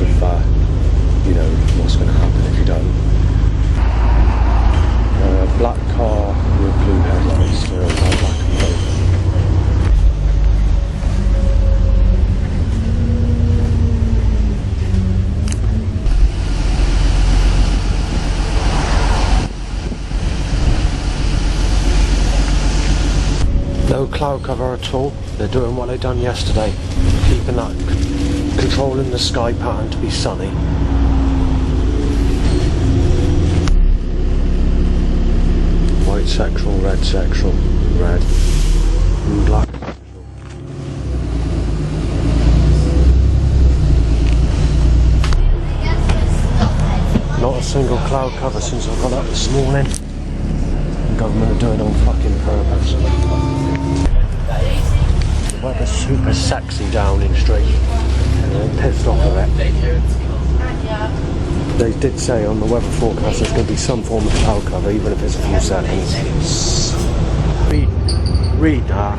of, you know, what's going to happen if you don't. Black car with blue headlights, black and blue. No cloud cover at all. They're doing what they done yesterday, keeping that, controlling the sky pattern to be sunny. White sectional, red sectional, red, and black. Not a single cloud cover since I got up this morning. The government are doing it on fucking purpose. The weather's super sexy down in Street. I'm pissed off of it. They did say on the weather forecast there's going to be some form of cloud cover, even if it's a few seconds. Read that.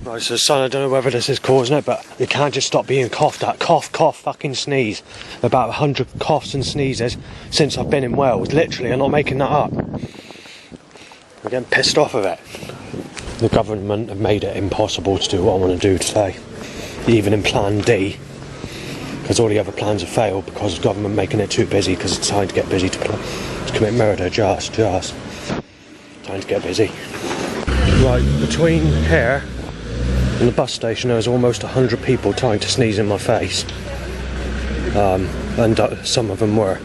Right, so son, I don't know whether this is causing it, but you can't just stop being coughed at. Cough, cough, fucking sneeze. About 100 coughs and sneezes since I've been in Wales. Literally, I'm not making that up. I'm getting pissed off of it. The government have made it impossible to do what I want to do today. Even in Plan D. Because all the other plans have failed because the government making it too busy because it's time to get busy to commit murder. Just. Time to get busy. Right, between here and the bus station there was almost 100 people trying to sneeze in my face. And some of them were.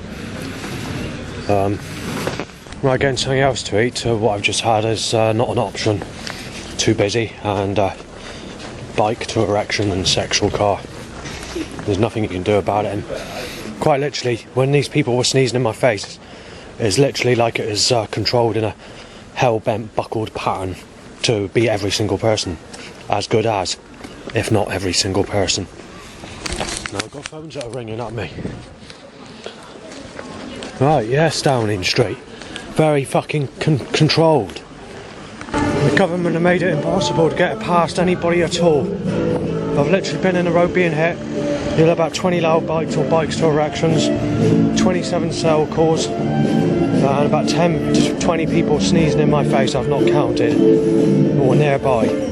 Right, getting something else to eat. What I've just had is not an option. Too busy, and bike to erection and sexual car. There's nothing you can do about it. And quite literally, when these people were sneezing in my face, it's literally like it was controlled in a hell-bent, buckled pattern to be every single person. As good as, if not every single person. Now I've got phones that are ringing at me. Right, yes, Downing Street. Very fucking controlled. The government have made it impossible to get past anybody at all. I've literally been in the road being hit. You'll have about 20 loud bikes or bikes to erections, 27 cell calls, and about 10 to 20 people sneezing in my face I've not counted, or nearby.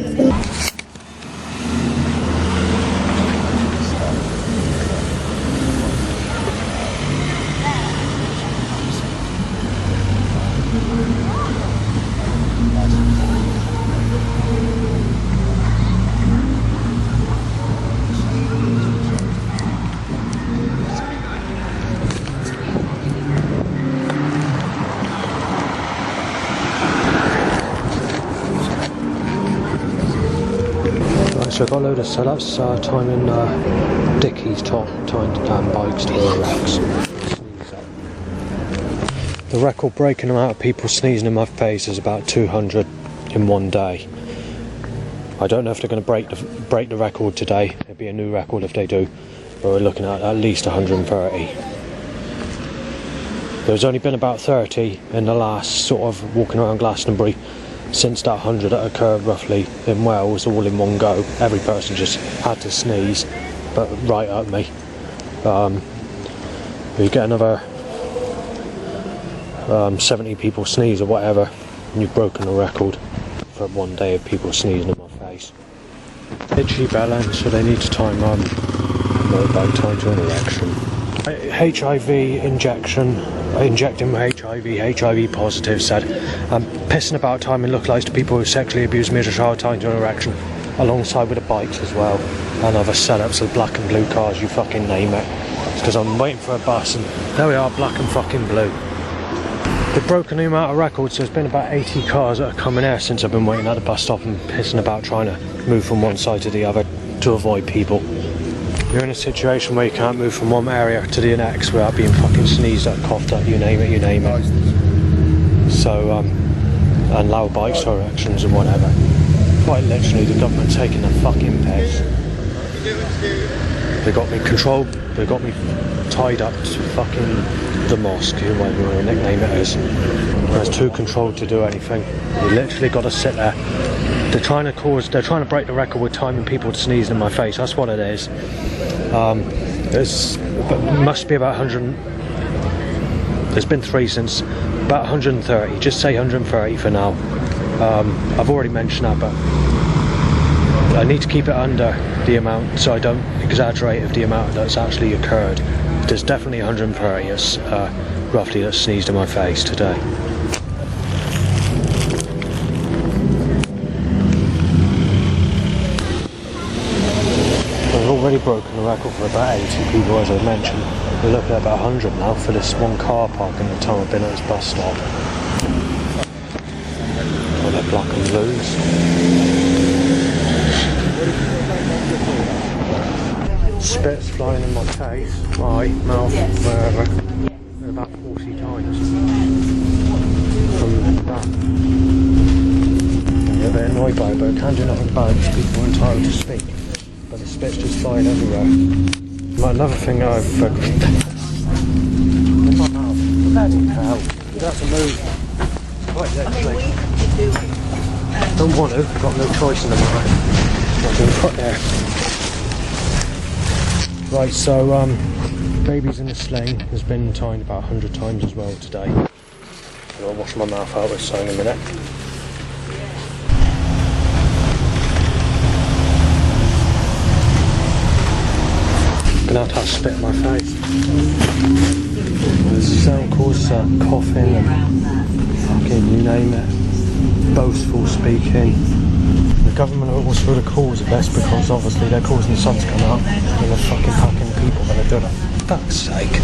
So I've got a load of setups, timing Dickie's top, time bikes to erects. The record breaking amount of people sneezing in my face is about 200 in one day. I don't know if they're going to break the record today. It'd be a new record if they do, but we're looking at least 130. There's only been about 30 in the last sort of walking around Glastonbury. Since that 100 that occurred roughly in Wales, all in one go. Every person just had to sneeze, but right at me. You get another 70 people sneeze or whatever, and you've broken the record for one day of people sneezing in my face. Itchy bellend, so they need to time motorbike time to an erection. HIV injection. Injecting with HIV positive said, I'm pissing about time and lookalikes to people who sexually abused me as a child time to an erection, alongside with the bikes as well, and other setups of black and blue cars, you fucking name it. It's because I'm waiting for a bus and there we are, black and fucking blue. They've broken the amount of records. There's been about 80 cars that are coming here since I've been waiting at the bus stop and pissing about trying to move from one side to the other to avoid people. You're in a situation where you can't move from one area to the next without being fucking sneezed at, coughed at, you name it. So, and loud bikes to erections and whatever. Quite literally, the government taking the fucking piss. They got me controlled, they got me tied up to fucking the mosque, whatever you want to nickname it as. I was too controlled to do anything. You literally got to sit there. They're trying to break the record with timing people sneezing in my face. That's what it is. It must be about 100. There's been 3 since about 130. Just say 130 for now. I've already mentioned that, but I need to keep it under the amount so I don't exaggerate of the amount that's actually occurred. There's definitely 130 roughly that sneezed in my face today. I've already broken the record for about 80 people, as I mentioned. We're looking at about 100 now for this one car park in the time I've been at this bus stop. Oh, they're black and blues. Spits flying in my face, eye, mouth, wherever. About 40 times. From that. I'm a bit annoyed by it, but I can't do nothing about it because people are entitled to speak. But the spit's just flying everywhere. But another thing I've in my mouth. Bloody hell. You have to move. Quite literally. Don't want to, I've got no choice in the matter. I've been put there. Right, so baby's in the sling has been tied about 100 times as well today. I'll wash my mouth out with something in a minute. Gonna have to have spit in my face. The sound causes coughing and fucking you name it. Boastful speaking. The government are always through the cause of this because obviously they're causing the sun to come out and they're fucking packing the people that are doing it. For fuck's sake.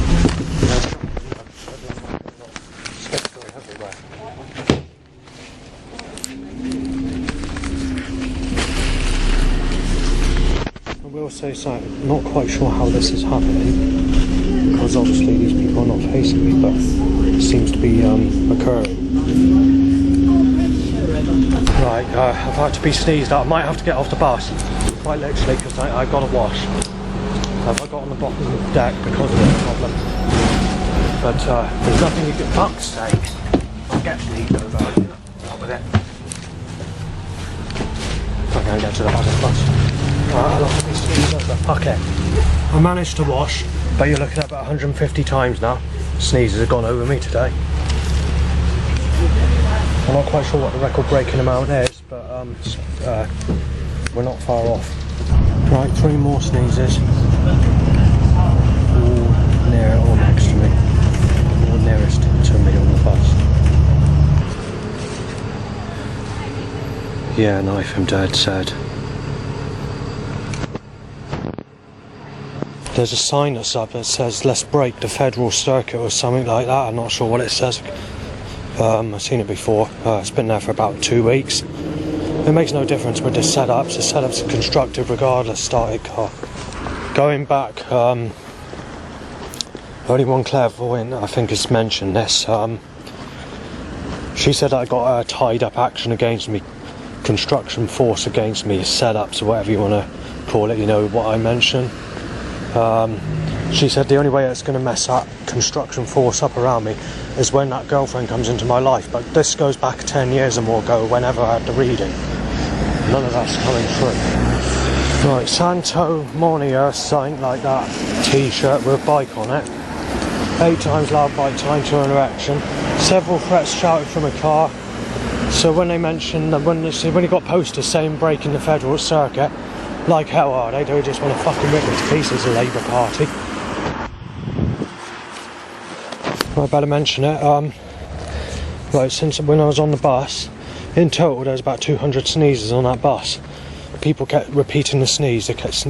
Spit going everywhere. I will say something, not quite sure how this is happening because obviously these people are not facing me, but it seems to be occurring. Right, I've had to be sneezed at. I might have to get off the bus, quite literally, because I've got to wash. I got on the bottom of the deck because of this problem. But there's nothing you can... Fuck's sake! I'll get sneezed over. What with it? I'm going to get to the back of the bus. I'll have to be sneezed over. Okay. I managed to wash, but you're looking at about 150 times now. Sneezes have gone over me today. I'm not quite sure what the record breaking amount is, but we're not far off. Right, 3 more sneezes. All near or next to me. Or nearest to me on the bus. Yeah, knife him dead, said. There's a sign that's up that says, let's break the federal circuit or something like that. I'm not sure what it says. I've seen it before. It's been there for about 2 weeks. It makes no difference with the setups. The setups are constructed regardless, started car. Going back, only one clairvoyant I think has mentioned this. She said that I got a tied up action against me, construction force against me, setups or whatever you want to call it, you know what I mentioned. She said the only way it's going to mess that construction force up around me is when that girlfriend comes into my life, but this goes back 10 years or more ago whenever I had the reading. None of that's coming through. Right, Santo Mornia, something like that, t-shirt with a bike on it. 8 times loud bike time to an erection. Several threats shouted from a car. So when they mentioned that when you got posters saying breaking the federal circuit, like hell are they? They just want to fucking rip me to pieces, the Labour Party. I better mention it. Right, since when I was on the bus, in total there was about 200 sneezes on that bus. People kept repeating the sneeze. They kept.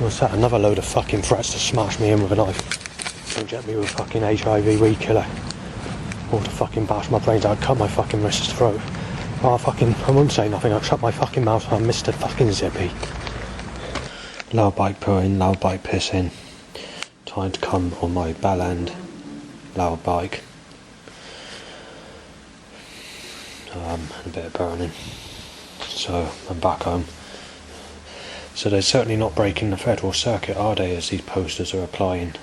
What's that? Another load of fucking threats to smash me in with a knife. Inject me with a fucking HIV weed killer. Or to fucking bash my brains out, cut my fucking wrist's throat. Oh, I won't say nothing. I'll shut my fucking mouth. I'm Mr. fucking Zippy. Loud bike pooing, loud bike pissing. Time to come on my bell end, loud bike, and a bit of burning. So I'm back home. So they're certainly not breaking the federal circuit, are they, as these posters are applying?